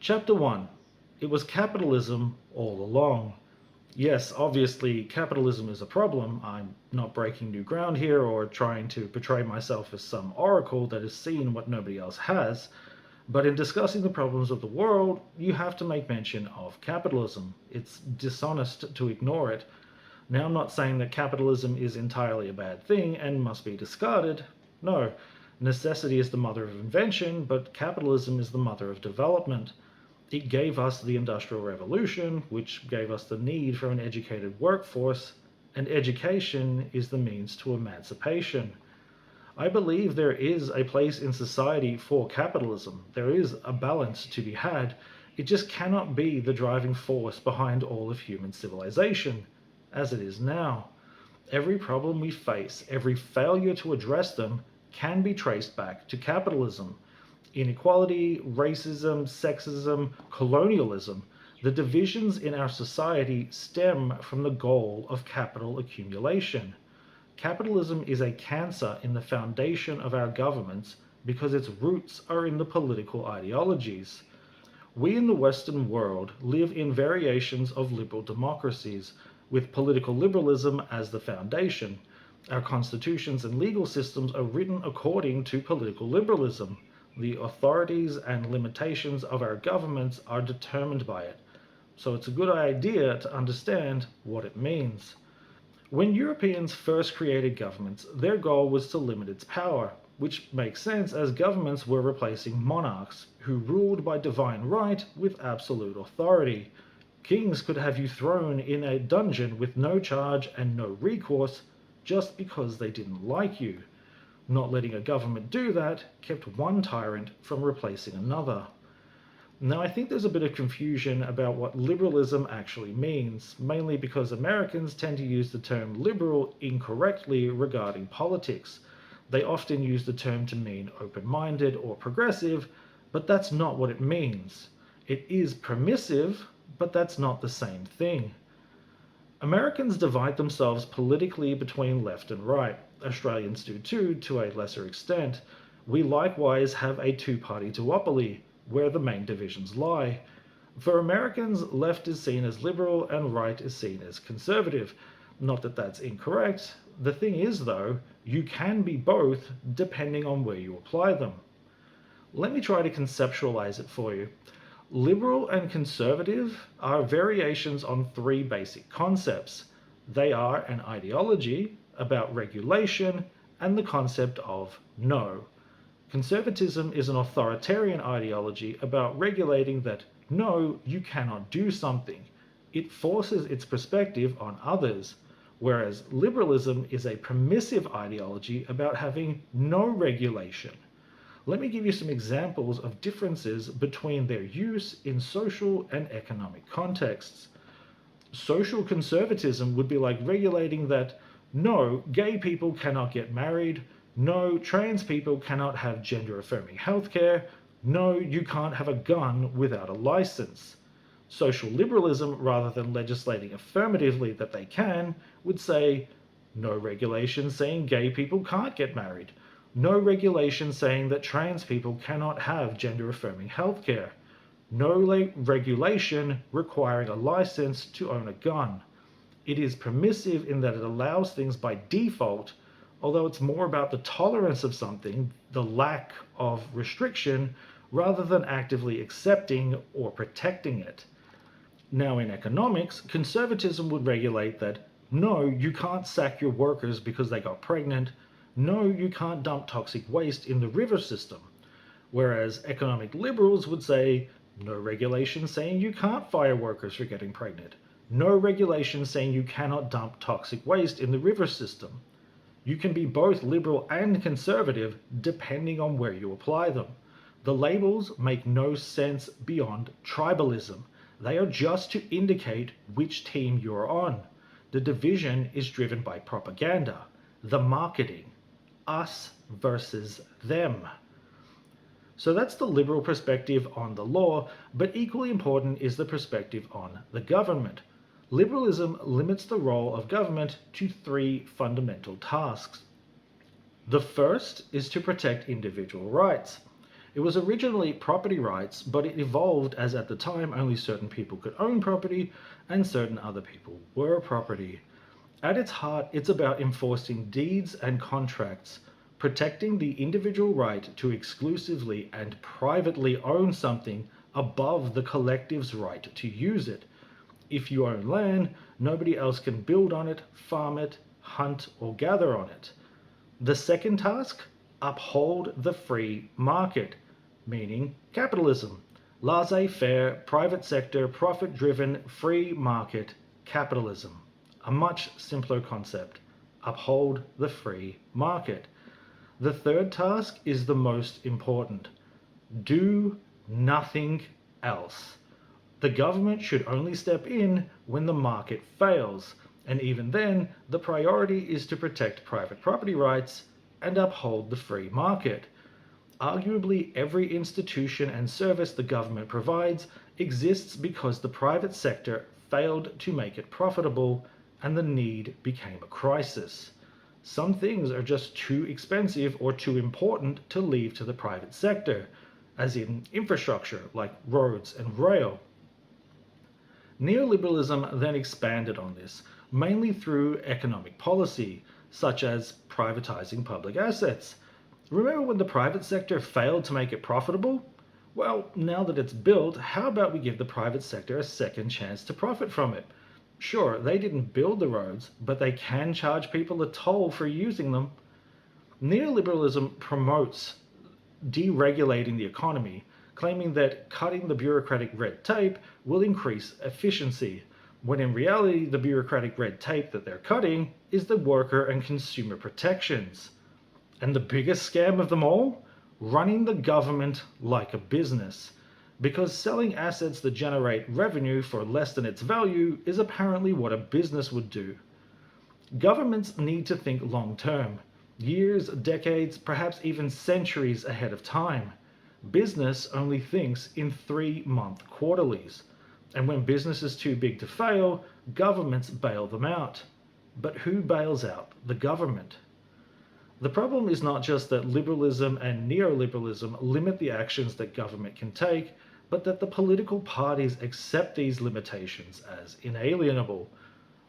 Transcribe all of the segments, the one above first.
Chapter 1. It was capitalism all along. Yes, obviously, capitalism is a problem. I'm not breaking new ground here or trying to portray myself as some oracle that has seen what nobody else has. But in discussing the problems of the world, you have to make mention of capitalism. It's dishonest to ignore it. Now, I'm not saying that capitalism is entirely a bad thing and must be discarded. No, necessity is the mother of invention, but capitalism is the mother of development. It gave us the Industrial Revolution, which gave us the need for an educated workforce, and education is the means to emancipation. I believe there is a place in society for capitalism. There is a balance to be had. It just cannot be the driving force behind all of human civilization, as it is now. Every problem we face, every failure to address them, can be traced back to capitalism. Inequality, racism, sexism, colonialism, the divisions in our society stem from the goal of capital accumulation. Capitalism is a cancer in the foundation of our governments because its roots are in the political ideologies. We in the Western world live in variations of liberal democracies, with political liberalism as the foundation. Our constitutions and legal systems are written according to political liberalism. The authorities and limitations of our governments are determined by it. So it's a good idea to understand what it means. When Europeans first created governments, their goal was to limit its power, which makes sense as governments were replacing monarchs, who ruled by divine right with absolute authority. Kings could have you thrown in a dungeon with no charge and no recourse just because they didn't like you. Not letting a government do that kept one tyrant from replacing another. Now, I think there's a bit of confusion about what liberalism actually means, mainly because Americans tend to use the term liberal incorrectly regarding politics. They often use the term to mean open-minded or progressive, but that's not what it means. It is permissive, but that's not the same thing. Americans divide themselves politically between left and right. Australians do too, to a lesser extent. We likewise have a two-party duopoly, where the main divisions lie. For Americans, left is seen as liberal and right is seen as conservative. Not that that's incorrect. The thing is, though, you can be both depending on where you apply them. Let me try to conceptualize it for you. Liberal and conservative are variations on three basic concepts. They are an ideology about regulation and the concept of no. Conservatism is an authoritarian ideology about regulating that no, you cannot do something. It forces its perspective on others, whereas liberalism is a permissive ideology about having no regulation. Let me give you some examples of differences between their use in social and economic contexts. Social conservatism would be like regulating that no, gay people cannot get married, no, trans people cannot have gender-affirming healthcare, no, you can't have a gun without a license. Social liberalism, rather than legislating affirmatively that they can, would say no regulation saying gay people can't get married, no regulation saying that trans people cannot have gender-affirming healthcare, no regulation requiring a license to own a gun. It is permissive in that it allows things by default, although it's more about the tolerance of something, the lack of restriction, rather than actively accepting or protecting it. Now, in economics, conservatism would regulate that no, you can't sack your workers because they got pregnant, no, you can't dump toxic waste in the river system. Whereas economic liberals would say no regulation saying you can't fire workers for getting pregnant, no regulation saying you cannot dump toxic waste in the river system. You can be both liberal and conservative depending on where you apply them. The labels make no sense beyond tribalism. They are just to indicate which team you're on. The division is driven by propaganda, the marketing, us versus them. So that's the liberal perspective on the law, but equally important is the perspective on the government. Liberalism limits the role of government to three fundamental tasks. The first is to protect individual rights. It was originally property rights, but it evolved as at the time only certain people could own property and certain other people were property. At its heart, it's about enforcing deeds and contracts, protecting the individual right to exclusively and privately own something above the collective's right to use it. If you own land, nobody else can build on it, farm it, hunt, or gather on it. The second task, uphold the free market, meaning capitalism. Laissez-faire, private sector, profit-driven, free market capitalism. A much simpler concept. Uphold the free market. The third task is the most important. Do nothing else. The government should only step in when the market fails, and even then, the priority is to protect private property rights and uphold the free market. Arguably, every institution and service the government provides exists because the private sector failed to make it profitable and the need became a crisis. Some things are just too expensive or too important to leave to the private sector, as in infrastructure like roads and rail. Neoliberalism then expanded on this, mainly through economic policy, such as privatizing public assets. Remember when the private sector failed to make it profitable? Well, now that it's built, how about we give the private sector a second chance to profit from it? Sure, they didn't build the roads, but they can charge people a toll for using them. Neoliberalism promotes deregulating the economy, claiming that cutting the bureaucratic red tape will increase efficiency, when in reality the bureaucratic red tape that they're cutting is the worker and consumer protections. And the biggest scam of them all? Running the government like a business. Because selling assets that generate revenue for less than its value is apparently what a business would do. Governments need to think long term, years, decades, perhaps even centuries ahead of time. Business only thinks in 3-month quarterlies. And when business is too big to fail, governments bail them out. But who bails out the government? The problem is not just that liberalism and neoliberalism limit the actions that government can take, but that the political parties accept these limitations as inalienable.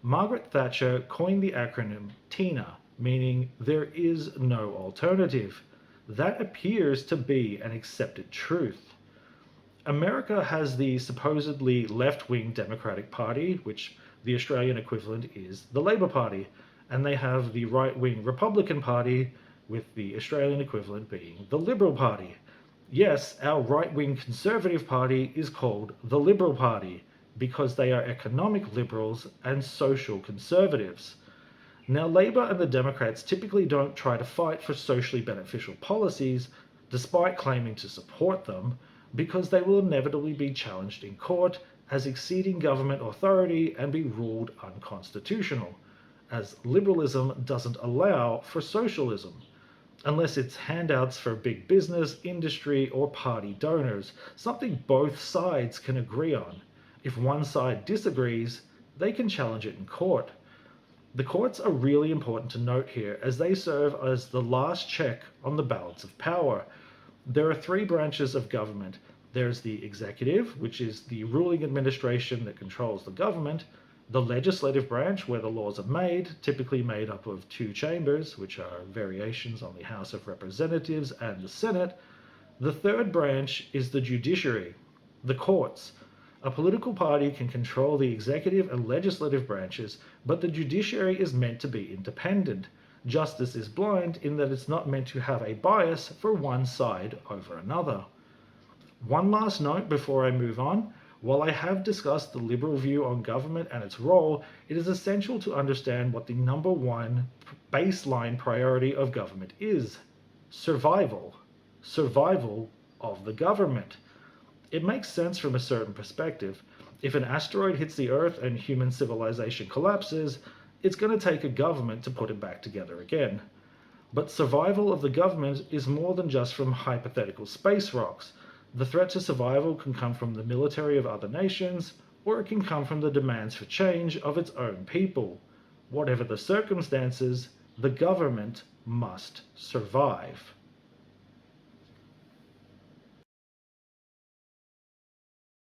Margaret Thatcher coined the acronym TINA, meaning there is no alternative. That appears to be an accepted truth. America has the supposedly left-wing Democratic Party, which the Australian equivalent is the Labour Party, and they have the right-wing Republican Party, with the Australian equivalent being the Liberal Party. Yes, our right-wing Conservative Party is called the Liberal Party, because they are economic liberals and social conservatives. Now, Labour and the Democrats typically don't try to fight for socially beneficial policies, despite claiming to support them, because they will inevitably be challenged in court as exceeding government authority and be ruled unconstitutional, as liberalism doesn't allow for socialism, unless it's handouts for big business, industry, or party donors, something both sides can agree on. If one side disagrees, they can challenge it in court. The courts are really important to note here, as they serve as the last check on the balance of power. There are 3 branches of government. There's the executive, which is the ruling administration that controls the government, the legislative branch, where the laws are made, typically made up of 2 chambers, which are variations on the House of Representatives and the Senate. The third branch is the judiciary, the courts. A political party can control the executive and legislative branches, but the judiciary is meant to be independent. Justice is blind in that it's not meant to have a bias for one side over another. One last note before I move on. While I have discussed the liberal view on government and its role, it is essential to understand what the number one baseline priority of government is: survival. Survival of the government. It makes sense from a certain perspective. If an asteroid hits the Earth and human civilization collapses, it's going to take a government to put it back together again. But survival of the government is more than just from hypothetical space rocks. The threat to survival can come from the military of other nations, or it can come from the demands for change of its own people. Whatever the circumstances, the government must survive.